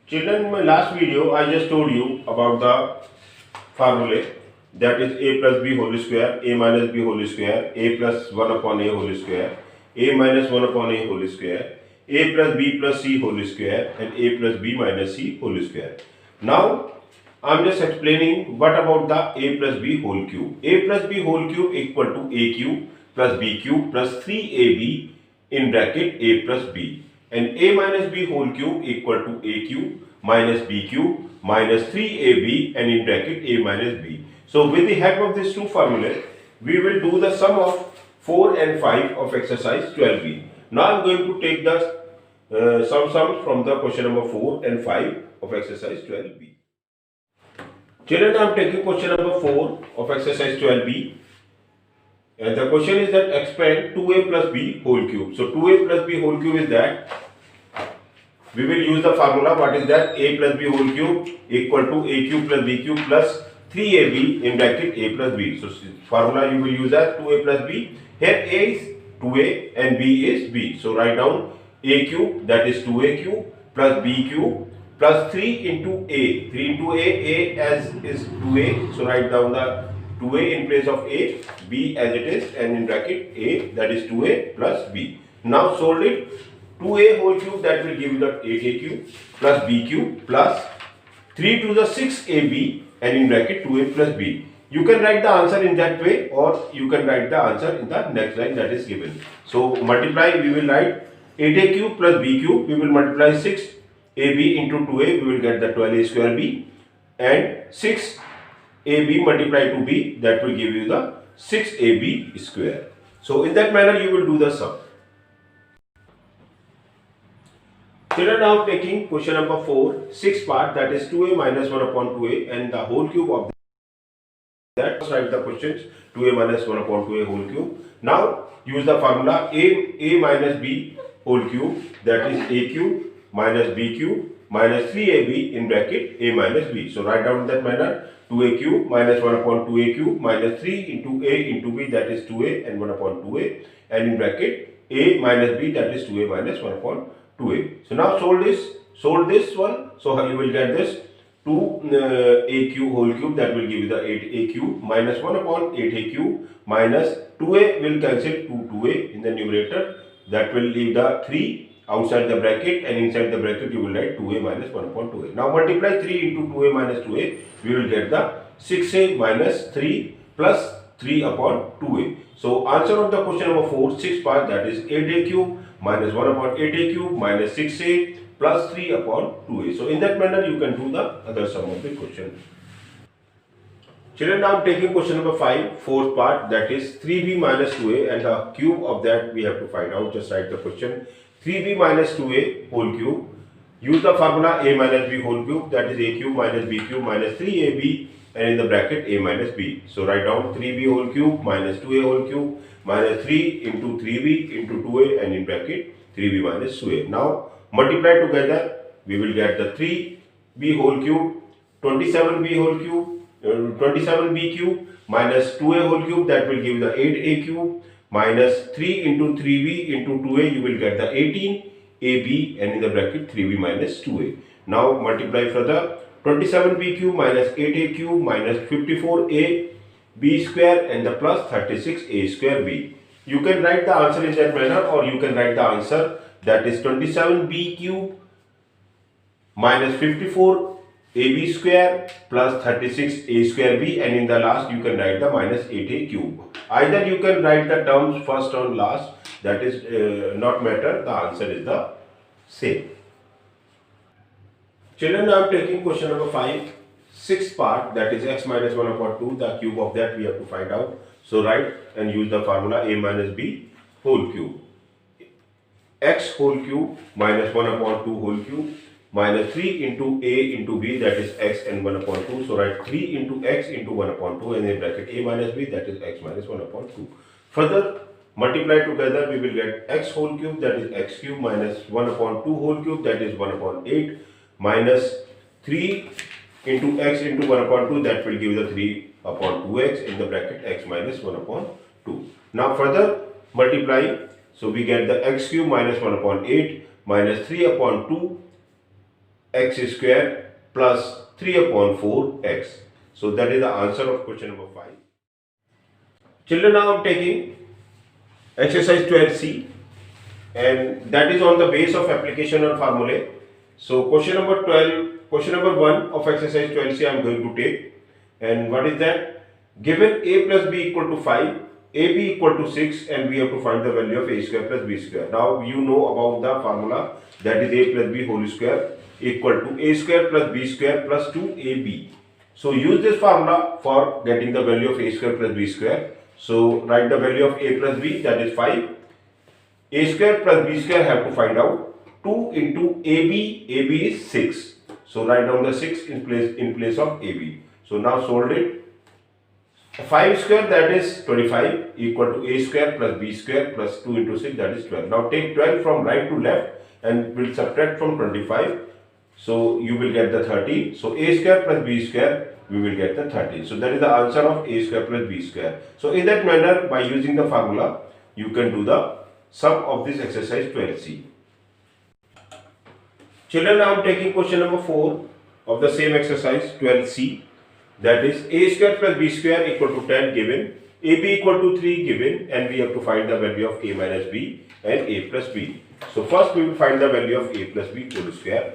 Children, in my last video, I just told you about the formula, that is a plus b whole square, a minus b whole square, a plus 1 upon a whole square, a minus 1 upon a whole square, a plus b plus c whole square, and a plus b minus c whole square. Now, I am just explaining what about the a plus b whole cube. A plus b whole cube equal to a cube plus b cube plus 3ab in bracket a plus b, and a minus b whole cube equal to a cube minus b cube minus 3ab and in bracket a minus b. So with the help of these two formulas, we will do the sum of 4 and 5 of exercise 12b. Now I am going to take the sums from the question number 4 and 5 of exercise 12b. Children, I am taking question number 4 of exercise 12b. And the question is that expand 2a plus b whole cube. So 2a plus b whole cube is that we will use the formula. What is that? A plus b whole cube equal to a cube plus b cube plus 3ab in bracket a plus b. So formula you will use as 2a plus b. Here a is 2a and b is b. So write down a cube, that is 2a cube plus b cube plus 3 into a. 3 into a as is 2a. So write down the 2a in place of a, b as it is, and in bracket a, that is 2a plus b. Now solve it. 2a whole cube, that will give you the 8a cube plus b cube plus 3 to the 6ab and in bracket 2a plus b. You can write the answer in that way, or you can write the answer in the next line that is given. So multiply, we will write 8a cube plus b cube, we will multiply 6ab into 2a, we will get the 12a square b, and 6ab multiplied to b, that will give you the 6ab square. So in that manner you will do the sum. Children, now taking question number 4, 6 part, that is 2a minus 1 upon 2a and the whole cube of that. Write the questions 2a minus 1 upon 2a whole cube. Now use the formula a minus b whole cube, that is a cube minus b cube minus 3ab in bracket a minus b. So write down in that manner 2a cube minus 1 upon 2a cube minus 3 into a into b, that is 2a and 1 upon 2a, and in bracket a minus b, that is 2a minus 1 upon 2a. So now solve this one. So you will get this 2a cube whole cube, that will give you the 8a cube minus 1 upon 8a cube minus 2a will cancel 2a in the numerator, that will leave the 3 outside the bracket, and inside the bracket you will write 2a minus 1 upon 2a. Now multiply 3 into 2a minus 2a, we will get the 6a minus 3 plus 3 upon 2a. So answer of the question number 4, 6 part, that is 8a cube minus 1 upon 8a cube minus 6a plus 3 upon 2a. So in that manner you can do the other sum of the question. Children, now taking question number 5, fourth part, that is 3b minus 2a, and the cube of that we have to find out. Just write the question 3b minus 2a whole cube. Use the formula a minus b whole cube, that is a cube minus b cube minus 3ab and in the bracket a minus b. So write down 3b whole cube minus 2a whole cube minus 3 into 3b into 2a and in bracket 3b minus 2a. Now multiply together, we will get the 3b whole cube, 27b whole cube, 27b cube minus 2a whole cube, that will give the 8a cube minus 3 into 3b into 2a, you will get the 18ab and in the bracket 3b minus 2a. Now multiply further, 27b cube minus 8a cube minus 54a b square and the plus 36a square b. You can write the answer in that manner, or you can write the answer, that is 27b cube minus 54ab square plus 36a square b, and in the last you can write the minus 8a cube. Either you can write the terms first or last, that is not matter, the answer is the same. Children, I am taking question number 5, 6th part, that is x minus 1 upon 2, the cube of that we have to find out. So write and use the formula a minus b whole cube. X whole cube minus 1 upon 2 whole cube minus 3 into a into b, that is x and 1 upon 2. So write 3 into x into 1 upon 2 and in bracket a minus b, that is x minus 1 upon 2. Further multiply together, we will get x whole cube, that is x cube minus 1 upon 2 whole cube, that is 1 upon 8 minus 3 into x into 1 upon 2, that will give the 3 upon 2x in the bracket x minus 1 upon 2. Now further multiply, so we get the x cube minus 1 upon 8 minus 3 upon 2 x square plus 3 upon 4x. So that is the answer of question number 5. Children, now I am taking exercise 12C, and that is on the base of application on formulae. So question number 12, question number 1 of exercise 12C I am going to take. And what is that? Given a plus b equal to 5, ab equal to 6, and we have to find the value of a square plus b square. Now you know about the formula, that is a plus b whole square equal to a square plus b square plus 2ab. So use this formula for getting the value of a square plus b square. So write the value of a plus b, that is 5. A square plus b square have to find out. 2 into ab is 6. So write down the 6 in place of ab. So now solve it. 5 square, that is 25, equal to a square plus b square plus 2 into 6, that is 12. Now take 12 from right to left and we'll subtract from 25. So you will get the 30. So a square plus b square, we will get the 30. So that is the answer of a square plus b square. So in that manner, by using the formula, you can do the sum of this exercise 12C. Children, I am taking question number 4 of the same exercise 12C. That is a square plus b square equal to 10 given, ab equal to 3 given, and we have to find the value of a minus b and a plus b. So first we will find the value of a plus b whole square.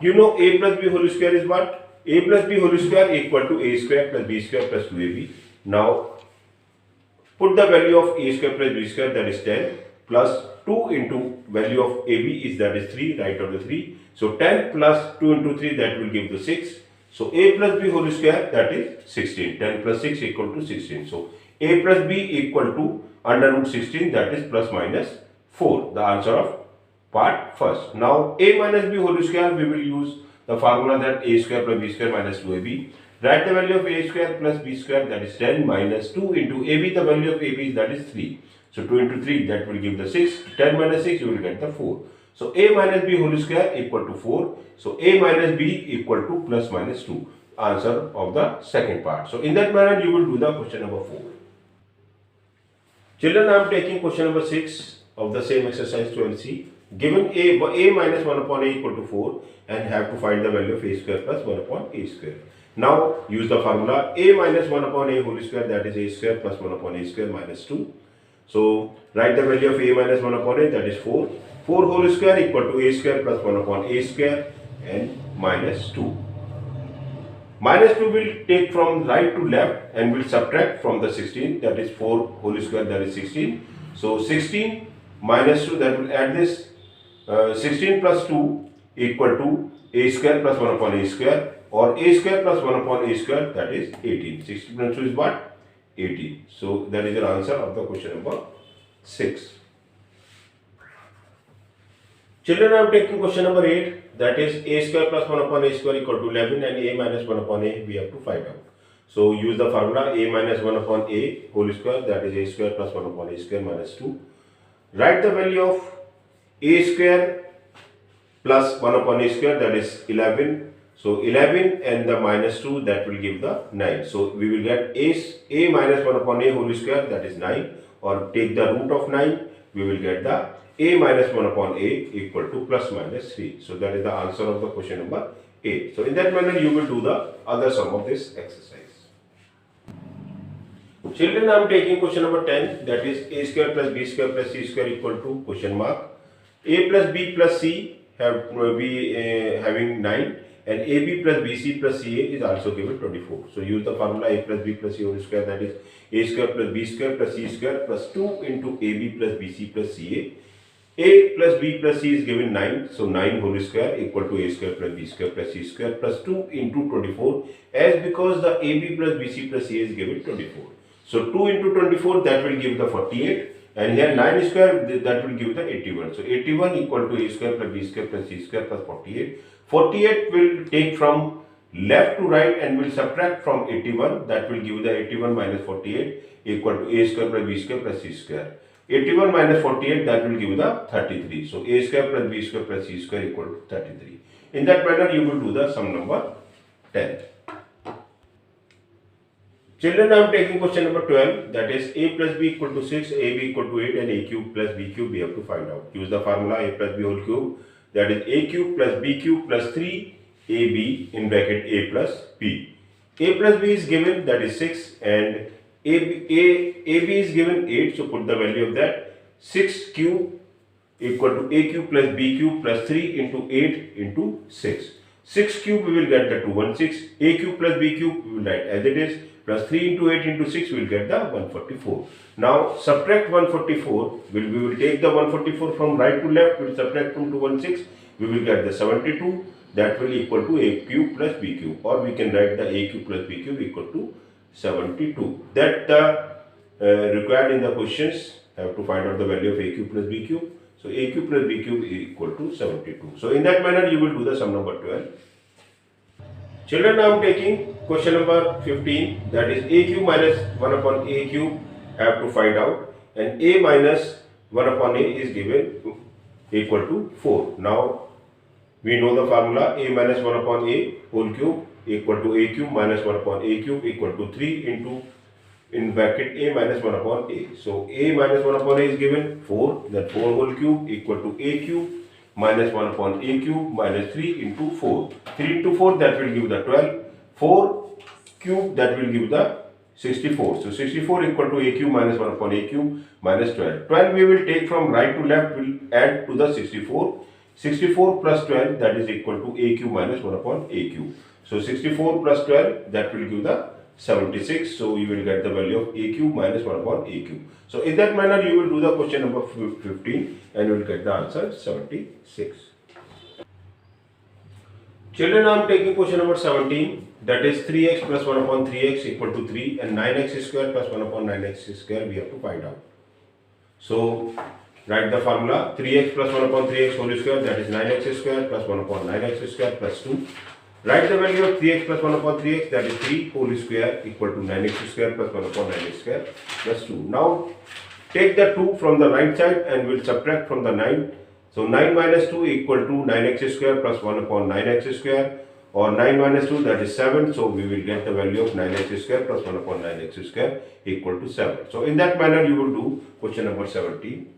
You know a plus b whole square is what? A plus b whole square equal to a square plus b square plus 2ab. Now put the value of a square plus b square, that is 10, plus 2 into value of ab is, that is 3, write out the 3. So 10 plus 2 into 3, that will give the 6. So a plus b whole square, that is 16. 10 plus 6 equal to 16. So a plus b equal to under root 16, that is plus minus 4. The answer of part first. Now a minus b whole square, we will use the formula that a square plus b square minus 2ab. Write the value of a square plus b square, that is 10, minus 2 into ab, the value of ab is, that is 3. So 2 into 3, that will give the 6. 10 minus 6, you will get the 4. So a minus b whole square equal to 4. So a minus b equal to plus minus 2. Answer of the second part. So in that manner, you will do the question number 4. Children, I am taking question number 6 of the same exercise 12C. Given a minus 1 upon a equal to 4, and have to find the value of a square plus 1 upon a square. Now use the formula a minus 1 upon a whole square, that is a square plus 1 upon a square minus 2. So write the value of a minus 1 upon a, that is 4. 4 whole square equal to a square plus 1 upon a square and minus 2. Minus 2 will take from right to left and will subtract from the 16, that is 4 whole square, that is 16. So 16 minus 2, that will add this 16 plus 2 equal to a square plus 1 upon a square, or a square plus 1 upon a square, that is 18. 16 plus 2 is what? 18. So that is your answer of the question number 6. Children, I am taking question number 8, that is a square plus 1 upon a square equal to 11, and a minus 1 upon a we have to find out. So use the formula a minus 1 upon a whole square, that is a square plus 1 upon a square minus 2. Write the value of a square plus 1 upon a square, that is 11. So 11 and the minus 2, that will give the 9. So we will get a minus 1 upon a whole square, that is 9, or take the root of 9, we will get the a minus 1 upon a equal to plus minus 3. So that is the answer of the question number 8. So in that manner, you will do the other sum of this exercise. Children, I am taking question number 10, that is a square plus b square plus c square equal to question mark. A plus b plus c have having 9, and ab plus bc plus ca is also given 24. So use the formula a plus b plus c whole square, that is a square plus b square plus c square plus 2 into ab plus bc plus ca. A plus b plus c is given 9, so 9 whole square equal to a square plus b square plus c square plus 2 into 24, as because the ab plus bc plus ca is given 24. So 2 into 24, that will give the 48, and here 9 square, that will give the 81. So 81 equal to a square plus b square plus c square plus 48. 48 will take from left to right and will subtract from 81, that will give the 81 minus 48 equal to a square plus b square plus c square. 81 minus 48, that will give the 33. So a square plus b square plus c square equal to 33. In that manner, you will do the sum number 10. Children, I am taking question number 12, that is a plus b equal to 6, ab equal to 8, and a cube plus b cube we have to find out. Use the formula a plus b whole cube, that is a cube plus b cube plus 3ab in bracket a plus b. A plus b is given, that is 6, and AB is given 8, so put the value of that. 6 cube equal to a cube plus b cube plus 3 into 8 into 6. 6 cube we will get the 216, a cube plus b cube we will write as it is, plus 3 into 8 into 6 we will get the 144. Now subtract 144, we will take the 144 from right to left, we will subtract from 216, we will get the 72, that will equal to a cube plus b cube, or we can write the a cube plus b cube equal to 72. That required in the questions, have to find out the value of a cube plus b cube. So a cube plus b cube is equal to 72. So in that manner you will do the sum number 12. Children, I am taking question number 15, that is a cube minus 1 upon a cube, I have to find out, and a minus 1 upon a is given equal to 4. Now we know the formula, a minus 1 upon a whole cube equal to a cube minus 1 upon a cube equal to 3 into in bracket a minus 1 upon a. So a minus 1 upon a is given 4, that 4 whole cube equal to a cube minus 1 upon a cube minus 3 into 4. 3 into 4, that will give the 12. 4 cube, that will give the 64. So 64 equal to a cube minus 1 upon a cube minus 12. 12 we will take from right to left, will add to the 64. 64 plus 12, that is equal to a cube minus 1 upon a cube. So 64 plus 12, that will give the 76. So you will get the value of a cube minus 1 upon a cube. So in that manner you will do the question number 15 and you will get the answer 76. Children, I am taking question number 17, that is 3x plus 1 upon 3x equal to 3, and 9x square plus 1 upon 9x square we have to find out. So write the formula, 3x plus 1 upon 3x whole square, that is 9x square plus 1 upon 9x square plus 2. Write the value of 3x plus 1 upon 3x, that is 3 whole square equal to 9x square plus 1 upon 9x square plus 2. Now take the 2 from the right side and we'll subtract from the 9. So 9 minus 2 equal to 9x square plus 1 upon 9x square, or 9 minus 2, that is 7. So we will get the value of 9x square plus 1 upon 9x square equal to 7. So in that manner you will do question number 17.